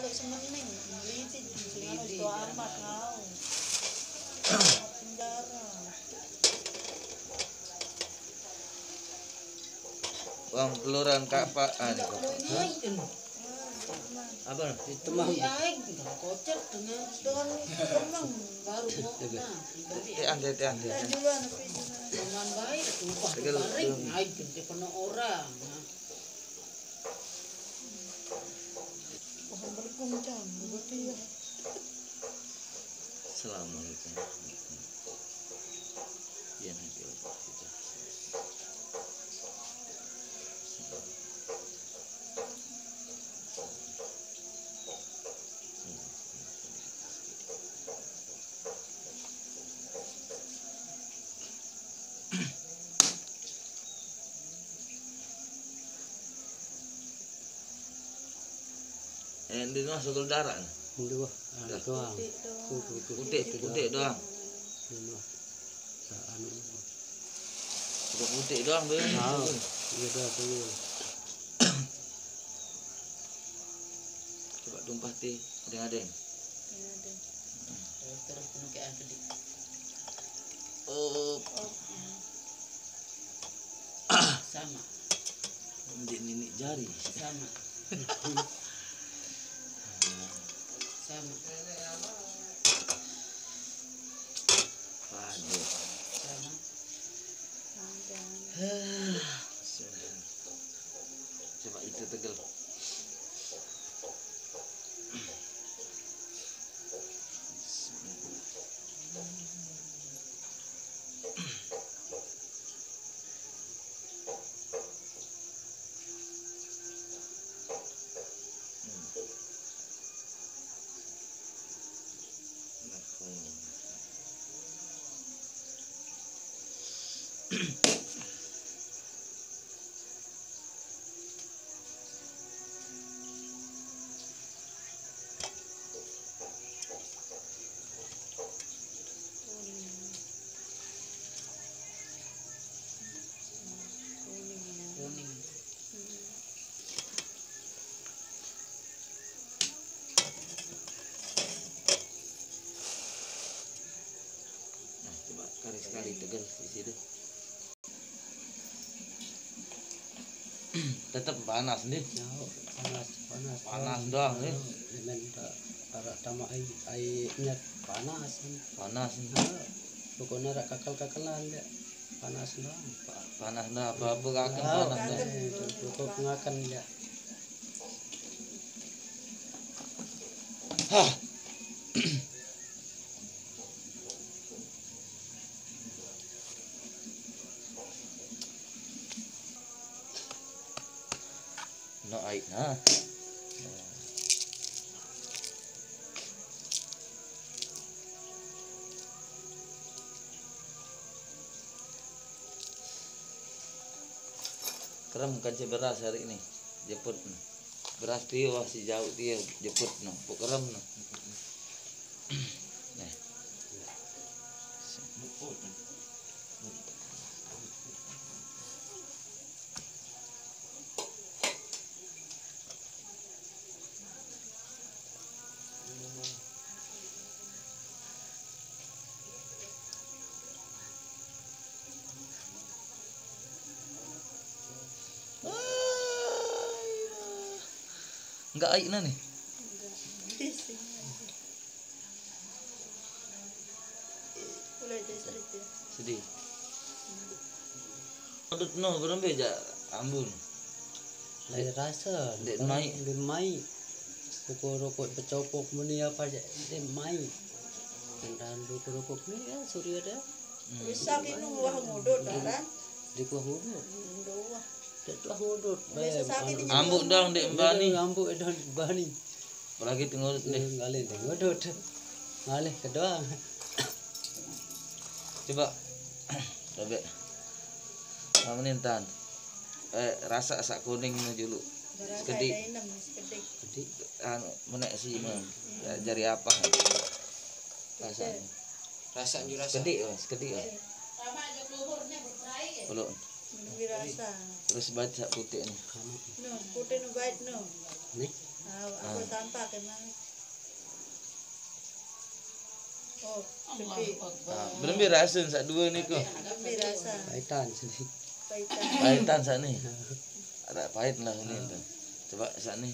kalau semening meliti sing anu itu amat ngau. Penjara. Uang keluaran kapaan kok. Apa? Itu mah Kocok dengan kemang baru mau Ande. dan duluan tapi jangan baik tumpah kemarin naik ke penuh orang. Pohon berguncang begitu ya. Assalamualaikum. Ya nanti kita. Di masuk darah. dua doang. Putih doang. Sudah putih doang tuh. Iya tuh. Coba tumpah teh, ada. Terus penuh kayak gede. Oh, Sama. Ini jari. Sama. Sama. Aduh. Sama. Coba itu tegel. Kuning. Nah, coba sekali tegel di situ. Tetap panas nih. Panas doang nih. Arak tama airnya panas. Nih. Pokoknya arak kakal-kakalan ya. Panas doang. Panas dah apa-apa akan panas dah. Pokok pengakan ya. Hah. No air nah. Kerem kan beras hari ini jeput nah. Beras dia masih jauh dia jeput nah. Pok kerem nah. Nah. Enggak air nah nih. Sedih. Adut no berapa aja ambun. Lain rasa. Dek mai. Mai. Rokok pecopok meni apa aja. Dek mai. Dan rokok ni ya surya dah. Bisa kini wah ngudut kan? Di kuah ngudut. Wah. Dek tuah ngudut. Ambuk dong dek mbani. Ambuk dong bani. Apalagi tengurut deh. Ngalih dek ngudut. Ngalih kedua. Coba. Coba. Mamenin tan. Rasa sak kuning dulu. Sekedik. Sekedik. Anu menek sih mah. Jari apa? Rasanya. Rasa jurasa. Sekedik mas, sekedik. Belum. Dirasa. Terus baca putih nih. No, putih no bait no. Nih. Aku tampak emang. Oh, Allah tapi Akbar. Belum birasun sak dua ni kok. lebih rasa Paitan sini. pahitan. Pahitan sak ni. Ada pahit lah ni tu. Coba sak ni.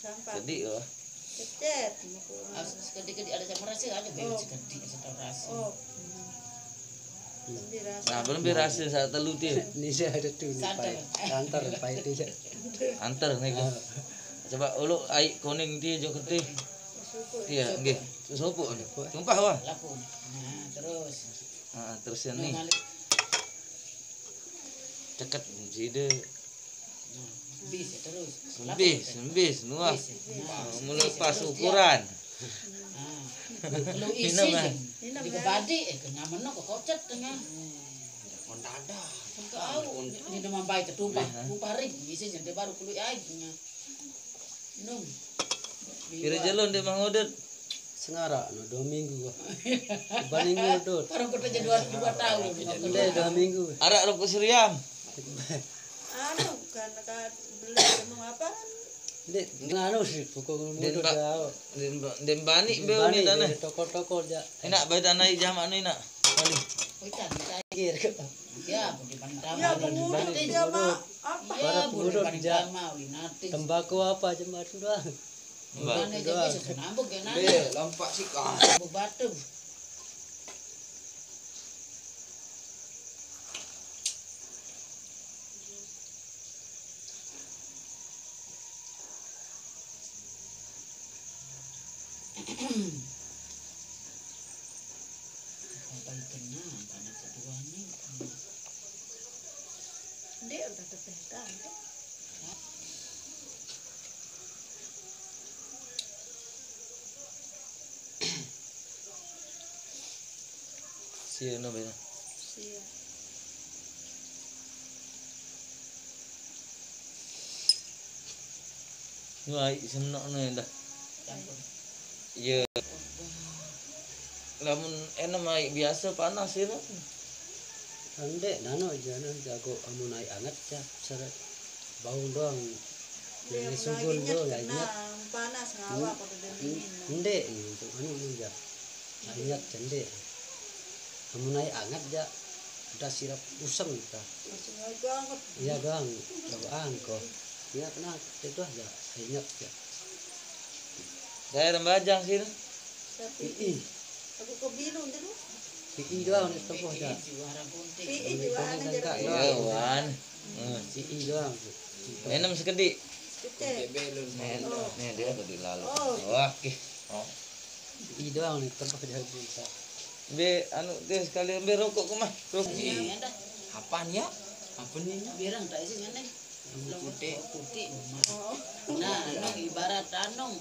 Tampak. Sedih oh. Kecet. Sekedi-kedi ada sama rasa aja bebek sekedi setau rasa. Oh. Lebih rasa. Nah, belum birasun sak telu dia. Ni saya ada tu ni Santai. pahit. Antar pahit dia. Antar ni kok. Coba uluk air kuning dia jo ketih. Syukur. Dia nggih. Sopok ni. Tumpah wah. Laku. Nah, terus. Terus yang ni Malik. ceket sida. Nah, bis ya, terus. Sembis nuah. Nah, Melepas ukuran. Nah, lu isi Minum, je. Minum, Di ya. kebadi kena meno kok kocet tengah. Mendadak. Tahu ini demam bayi tertumpah. Tumpah ring isi je dia baru keluar airnya. Minum. Kira jalan dia mangodet. Sengara no 2 minggu. Baning ngudut. Orang kota jadi 2 tahun. Udah 2 minggu. Arak rokok seriam. Anu karena beli mau apa? Dek nganu sih pokok Den ngudut ba- jauh. Den bani beu ni tanah. Toko-toko ja. Enak bae tanah jam anu nak. Kali. Kuitan kita. Kir. Ya, di pandang. Ya, pengurus dia mah apa? Ya, Para boleh pengurus pandang ja. mau dinati. Tembakau apa aja matu doang. Bukan aja bisa nambah ke nana. lompat sikah. Batu. Sampai kena panas kedua ni. Dia udah kepetan. Sia no be. Siap. Nu ai semnok no dah. Campur. Iya. Lamun enak ai biasa panas ya. Ande nano jangan jago amun naik anget ya seret bau doang. Dia Ini sugul lagi do ya kena ingat. panas ngawa pada dia dingin. Ende itu anu ya. Ingat cende. Amun naik anget ya udah sirap usang kita. Masih nggak banget. Iya doang. Bawaan kok. Ya kena itu aja. Ingat ya. Daerah Bajang sini. Tapi Ii, aku ke biru dulu. ii doang itu kok ya. Juara gunting. Ii juga ada Enggak, jadi. enggak. Ya wan. Ii doang. Enam sekedi. Kecet. Nih dia tadi lalu. Oh. Wah, kih. Oh. Ii doang nih tempat dia bisa. Be anu dia sekali ambil rokok ke mah. Rokok. Iya, dah. Apaan ya? Apa nih? Birang tak isi nene. Putih. Putih. Oh. Nah, anu ibarat anu.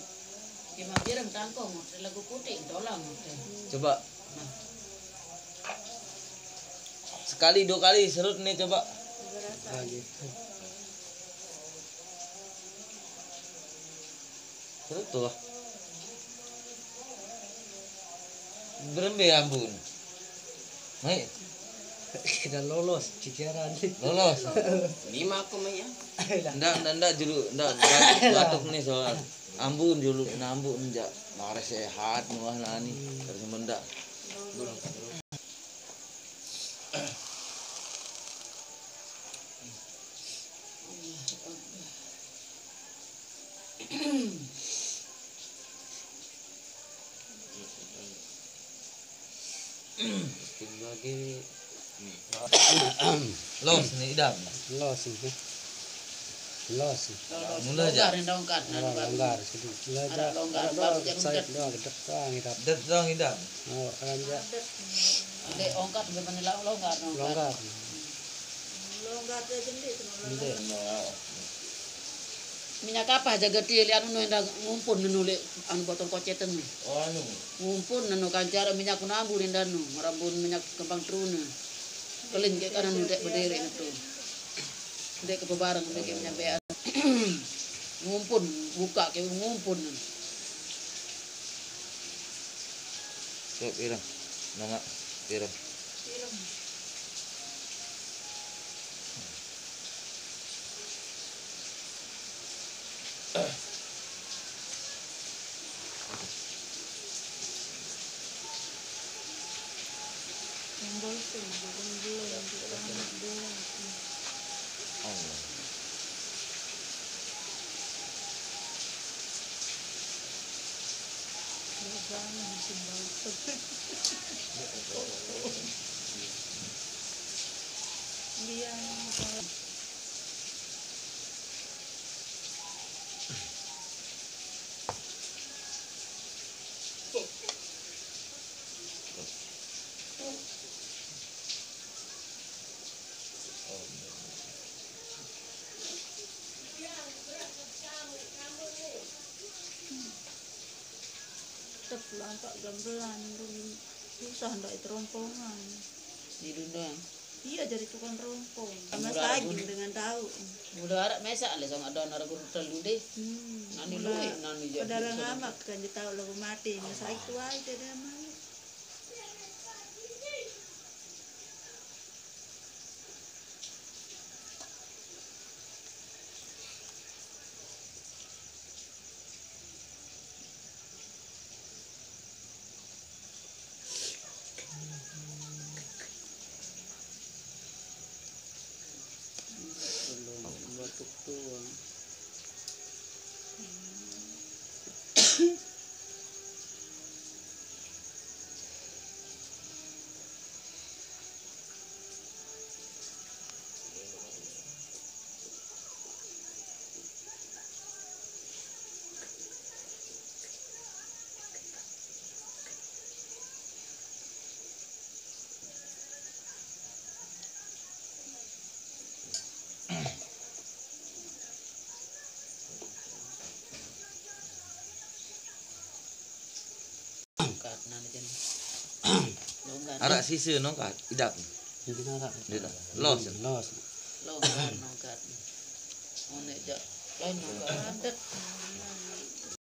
Cuma birang tangkong, lagu putih tolong. Coba. Sekali 2 kali serut nih coba. Berasa. Lagi. Serut tuh. Berembe ampun. Mai, Kita lolos cikiran. lolos. 5 aku mah ya. Ndak julu, ndak batuk nih soal. Ambun julu, nambun njak. Mare sehat nuah nani. Terus mendak. Lagi los nih idam. Los itu. Los. Mula aja. Longgar, longgar. Longgar sedikit. Belajar. Ada longgar, baru jangan Saya dekat. doang dekat doang kita. Det dong idam. Oh, anja Ada ongkat beban longgar. longgar. Longgar dia gendit. Ente. Minyak apa jaga dia lihat anu yang ngumpul nuli anu botol kocetan Oh anu. ngumpul nanu kancara minyak kunambu lindanu merambun minyak kembang teruna kelin ke kanan dek berdiri itu dek ke bareng dek ke minyak bean ngumpul buka ke ngumpul Cek irang. Nama irang. Yang bolsing, bukan belum, bukan belum. Allah. Jangan bikin bolsing. Dia kalau pulang Pak gamelan dulu susah ndak itu rompongan. Di dundang. Iya jadi tukang rompong. Sama Murah saging pun. dengan tahu. Udah harap mesa le song ada nara guru telu deh. Nani luwe nani jadi. Padahal ngamak kan dia tahu lagu mati. Masa itu aja dia mah. Belum batuk tuang. Longkat nani jen. Longkat. Arak sisa nongkat idap. Mungkin arak. Dia tak. Los. Los. Longkat nongkat. One jak lain nongkat adat.